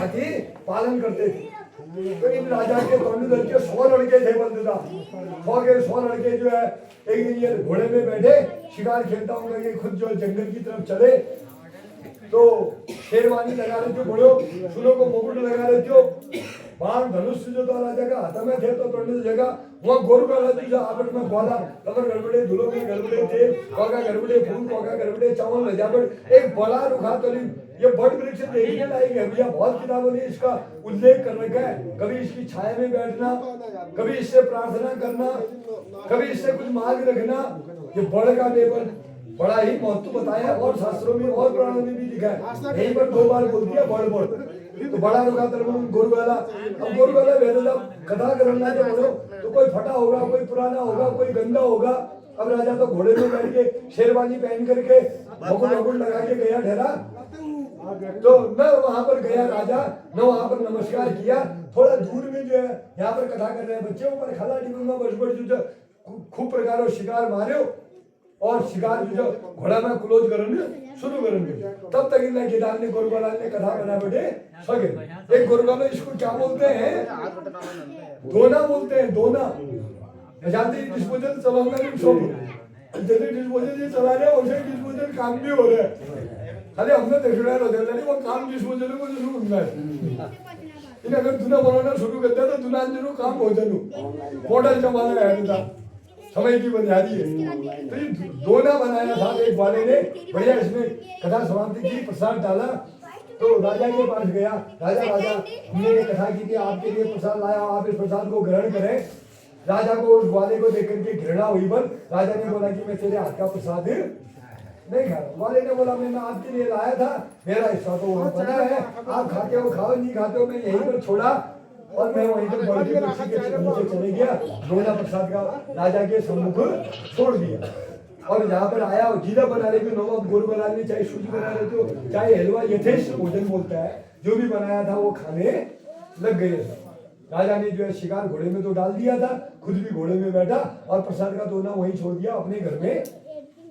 हाथी पालन करते थे। तो इन राजा के दल के 100 लड़के थे बंददा, 100 लड़के जो है एक दिन ये घोड़े में बैठे शिकार खेलता हूँ करके खुद जो जंगल की तरफ चले। तो शेरवानी लगा रहे थे, घोड़ों सुनों को मुकुट लगा रहे थे, बाण धनुष जो तो राजा का हाथ में थे तो पंडित जगह वहाँ गोरु का जो आपस में ग्वाला कमर गड़बड़े धुलो में गड़बड़े थे, कोका गड़बड़े फूल कोका गड़बड़े चावल लजावट एक बड़ा रुखा तली ये बड़ वृक्ष देखने लायक है भैया। बहुत किताबों ने इसका उल्लेख कर रखा है। कभी इसकी छाया में बैठना, कभी इससे प्रार्थना करना, कभी इससे कुछ मांग रखना। ये बड़ का लेवल बड़ा ही महत्व बताया और शास्त्रों में और पुराणों में भी लिखा है। यहीं पर 2 बार बोल दिया बड़ तो बड़ा रुखा गोरुवाला। अब गोरुवाला जब कथा करना जब बोलो तो कोई फटा होगा, कोई पुराना होगा, कोई गंदा होगा। अब राजा तो घोड़े में बैठ के शेरवानी पहन करके मुकुट लगा के गया ठहरा, तो न वहां पर गया राजा, न वहां पर नमस्कार किया। थोड़ा दूर में जो है यहाँ पर कथा कर रहे हैं बच्चे ऊपर खला डिबूंगा बड़ जो खूब प्रकारों शिकार मारे और शिकार जो घोड़ा में क्लोज करेंगे शुरू करेंगे। तब तक इन केदार ने गोरुवाला ने कथा बना बैठे सके। एक गोरुवाला इसको क्या बोलते हैं, दोना बोलते हैं, दोना जानते डिस्पोजल चलाऊंगा नहीं शो जैसे डिस्पोजल ये चला रहे वैसे डिस्पोजल काम भी हो रहा है। खाली हमने देखना है वो काम डिस्पोजल को शुरू करना है। इन्हें अगर दुना बनाना शुरू करता है तो दुना जरूर काम हो जानू मॉडल जमाना है समय की बुनियादी है। तो ये दोना बनाया था एक वाले ने बढ़िया इसमें कथा समाप्ति की, प्रसाद डाला। तो राजा के पास गया, राजा हमने ये कथा की कि आपके लिए प्रसाद लाया, आप इस प्रसाद को ग्रहण करें। राजा को उस ग्वाले को देख करके घृणा हुई, पर राजा ने बोला कि मैं तेरे हाथ का प्रसाद नहीं खा रहा। ग्वाले ने बोला मैं आपके लिए लाया था, मेरा हिस्सा तो वहाँ बना है, आप खाते हो खाओ, नहीं खाते हो मैं यहीं पर छोड़ा और मैं वहीं पर बढ़ के नीचे चले गया। दोना प्रसाद का राजा के सम्मुख छोड़ दिया और यहाँ पर आया और जीरा बना रहे थे नवाब गोरुवाला ने, चाहे सूजी बना रहे थे चाहे हलवा, यथेष्ट भोजन बोलता है, जो भी बनाया था वो खाने लग गए। राजा ने जो है शिकार घोड़े में तो डाल दिया था, खुद भी घोड़े में बैठा और प्रसाद का दोना वहीं छोड़ दिया, अपने घर में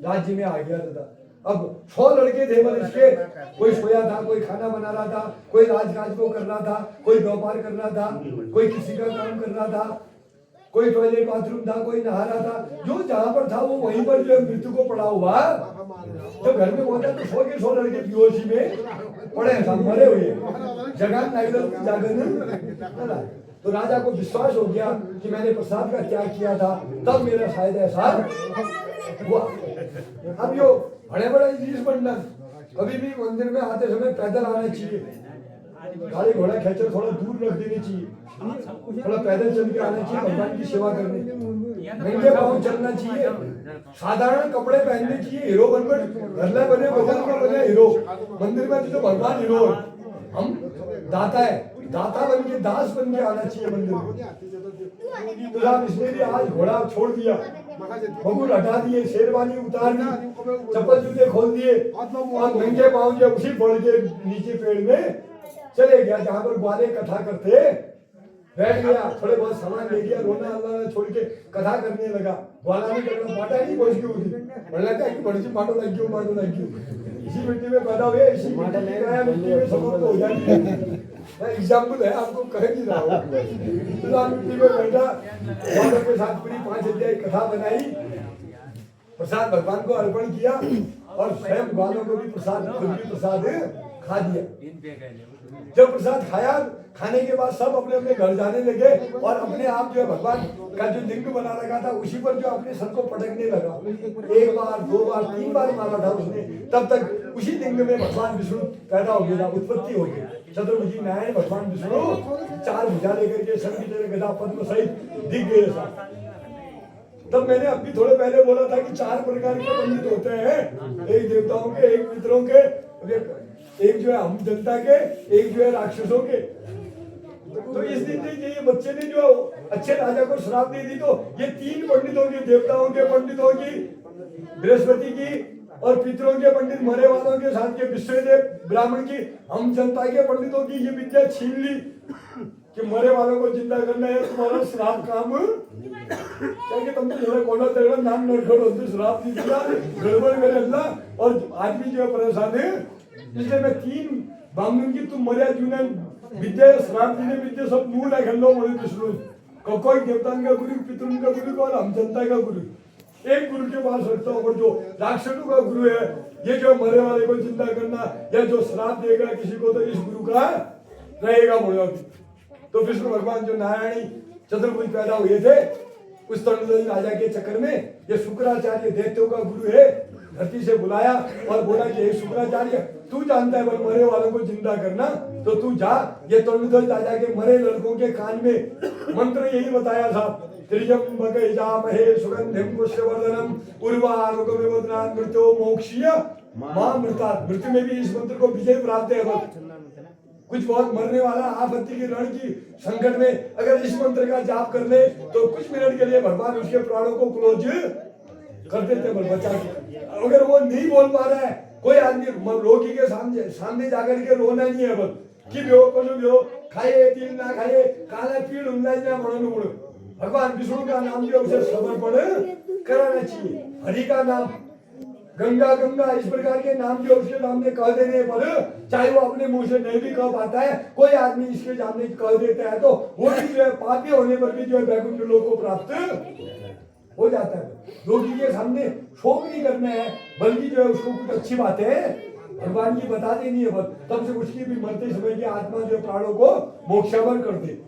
राज्य में आ गया था। अब 100 लड़के थे पर इसके, कोई सोया था, कोई खाना बना रहा था, कोई राजकाज को कर रहा था, कोई व्यापार कर रहा था, कोई किसी का काम कर रहा था, कोई टॉयलेट बाथरूम था, कोई नहा रहा था। जो जहां पर था वो वहीं पर जो है मृत्यु को पड़ा हुआ। जब घर में पहुंचा तो 100 के 100 लड़के बेहोशी में पड़े हैं, मरे हुए जगह जागन। तो राजा को विश्वास हो गया कि मैंने प्रसाद का त्याग किया था, तब मेरा शायद ऐसा हुआ। अब जो बड़े बड़े इंग्लिश पंडित कभी भी मंदिर में आते समय पैदल आना चाहिए, गाड़ी घोड़ा खेचर थोड़ा दूर रख देनी चाहिए, थोड़ा पैदल चल के आना चाहिए, भगवान की सेवा करने, नंगे पांव चलना चाहिए, साधारण कपड़े पहनने चाहिए। हीरो बनकर घर बने बदल में बने हीरो, मंदिर में तो भगवान हीरो है, हम दाता है, दाता बन के दास बन के आना चाहिए मंदिर में। तो साहब इसने भी आज घोड़ा छोड़ दिया, मुकुट हटा दिए, शेरवानी उतार दी, चप्पल जूते खोल दिए और नंगे पांव जो उसी बढ़ के नीचे पेड़ में चले गया जहां पर ग्वाले कथा करते बैठ गया। थोड़े बहुत सामान ले गया, रोना अल्लाह छोड़ के कथा करने लगा। ग्वाला ने करना माटा नहीं पहुंच गई उठी, बोला क्या कि बड़ी सी माटो लग गई, इसी मिट्टी में पैदा हुए, इसी मिट्टी में समाप्त हो जाएंगे। एग्जाम्पल है, आपको कह नहीं रहा हूँ। तो मिट्टी में बैठा ग्वालों के साथ पूरी 5 अध्याय कथा बनाई, प्रसाद भगवान को अर्पण किया और स्वयं ग्वालों को भी प्रसाद, खुद भी प्रसाद खा दिया। जब प्रसाद खाया, खाने के बाद सब अपने अपने घर जाने लगे और अपने आप जो है भगवान का जो लिंग बना रखा था उसी पर जो अपने सर को पटकने लगा। 1 बार 2 बार 3 बार मारा था उसने, तब तक उसी लिंग में भगवान विष्णु पैदा हो गया, उत्पत्ति हो गई। चतुर्भुजी नारायण भगवान विष्णु 4 भुजा लेकर के शंख गदा पद्म सहित दिख गए। तब मैंने अभी थोड़े पहले बोला था कि 4 प्रकार के पंडित होते हैं, एक देवताओं के, एक पितरों के, एक जो है हम जनता के, एक जो है राक्षसों के। तो इस दिन ये बच्चे ने जो अच्छे राजा को श्राप दे दी, तो ये 3 पंडितों की, देवताओं के पंडितों की, बृहस्पति की और पितरों के पंडित मरे वालों के साथ के विश्वदेव ब्राह्मण की, हम जनता के पंडितों की ये विद्या छीन ली कि मरे वालों को जिंदा करना है तुम्हारा श्राप काम। क्योंकि तुम तो थोड़ा कोना तेरा नाम नोट करो, तो श्राप दी दिया गड़बड़ करे अल्लाह और आदमी जो है परेशान है। इसलिए मैं 3 ब्राह्मण की तुम मरिया जूना विद्या श्रांति ने विद्या सब नू ना खेलो बोले विष्णु को कोई देवतान का गुरु पितृन का गुरु और हम जनता का गुरु एक गुरु के पास रखता हूँ। और जो राक्षसों का गुरु है ये जो मरे वाले को जिंदा करना या जो श्राप देगा किसी को तो इस गुरु का रहेगा बोलो। तो विष्णु भगवान जो नारायणी चतुर्भुज पैदा हुए थे उस तरुण राजा के चक्कर में ये शुक्राचार्य दैत्यों का गुरु है धरती से बुलाया और बोला कि हे शुक्राचार्य तू जानता है बल मरे वालों को जिंदा करना तो तू जा। ये तरुण राजा के मरे लड़कों के कान में मंत्र यही बताया था त्रिजंबकैजामहे सुगंधिम पुष्यवर्धनम उर्वारुकमिव वदनात् मृत्यो मोक्ष्य महामृतात्। मृत्यु में भी इस मंत्र को विजय प्राप्त है। कुछ बहुत मरने वाला आपत्ति की रण की संकट में अगर इस मंत्र का जाप कर ले तो कुछ मिनट के लिए भगवान उसके प्राणों को क्लोज कर देते हैं बचा के। अगर वो नहीं बोल पा रहा है कोई आदमी रोगी के सामने जाकर के रोना नहीं है बल कि व्यो कोनो व्यो खाए तिल ना खाए काला पीड़ उन्नाई ना म्हणनु मुड़ भगवान विष्णु का नाम जो उसे समर्पण कराना चाहिए। हरि का नाम गंगा गंगा इस प्रकार के नाम जो उसके सामने कह देने पर चाहे वो अपने मुंह से नहीं भी कह पाता है कोई आदमी इसके सामने कह देता है तो वो भी जो है पापी होने पर भी जो है वैकुंठ लोक को प्राप्त हो जाता है। रोगी के सामने शोक नहीं करना है बल्कि जो है उसको कुछ अच्छी बातें भगवान की बता देनी है बस तब से उसकी भी मरते समय की आत्मा जो प्राणों को मोक्षावर कर दे।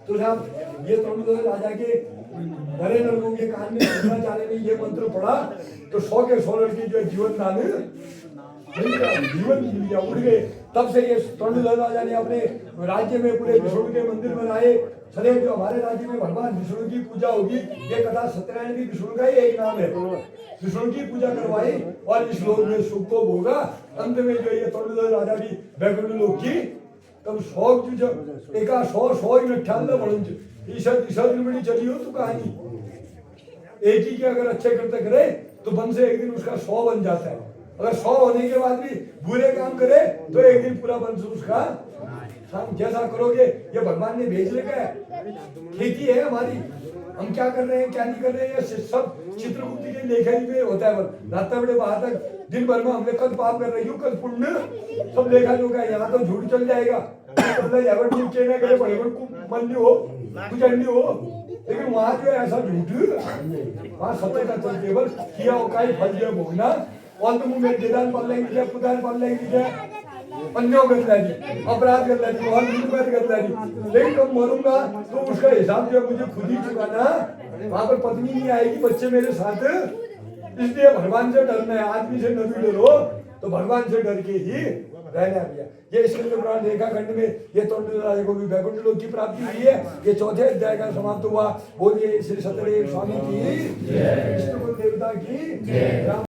तो साहब ये तरुण राजा के मरे लड़कों के कान में शुक्राचार्य ने ये मंत्र पढ़ा तो 100 के 100 लड़के जो जीवन दान जीवन मिल गया उड़ गए। तब से ये तरुण राजा ने अपने राज्य में पूरे विष्णु के मंदिर बनाए। चले जो हमारे राज्य में भगवान विष्णु की पूजा होगी ये कथा सत्यनारायण भी विष्णु का ही एक नाम है। विष्णु की पूजा करवाई और इस लोक में सुख को भोगा। अंत में जो ये तरुण राजा भी वैकुंठ लोक की तब 100 जो एका 100 98 म्हणून ईशद निर्मणी चली हो तो कहानी एक ही के अगर अच्छे करते करे तो बन से एक दिन उसका 100 बन जाता है। अगर 100 होने के बाद भी बुरे काम करे तो एक दिन पूरा वंश उसका हम जैसा करोगे ये भगवान ने भेज लेगा है। खेती है हमारी हम क्या कर रहे हैं क्या नहीं कर रहे हैं ये सब चित्रगुप्त के लेखा में होता है। रात बड़े बाहर तक दिन भर में हमने कद पाप कर रही हूँ कद पुण्य सब लेखा जोखा है। यहाँ तो झूठ चल जाएगा लेकिन वहाँ जो है ऐसा झूठ वहाँ सत्यता चलती है बस किया उकाई फल दिया भोगना और तुम में देदान पल लेंगे पुदान पल लेंगे अन्यों कर लेंगे अपराध कर लेंगे और निर्मत कर लेंगे। लेकिन कब मरूंगा तो उसका हिसाब जो मुझे खुद ही चुकाना। वहाँ पर पत्नी नहीं आएगी बच्चे मेरे साथ इसलिए भगवान से डरना है। आदमी से न भी डरो तो भगवान से डर के ही रहना भैया। ये इसके पुराण रेखा खंड में ये तरुण राजा को भी वैकुंठ लोक की प्राप्ति हुई है। ये चौथे अध्याय का समाप्त हुआ। बोलिए श्री सत्यदेव स्वामी की विष्णु देवता की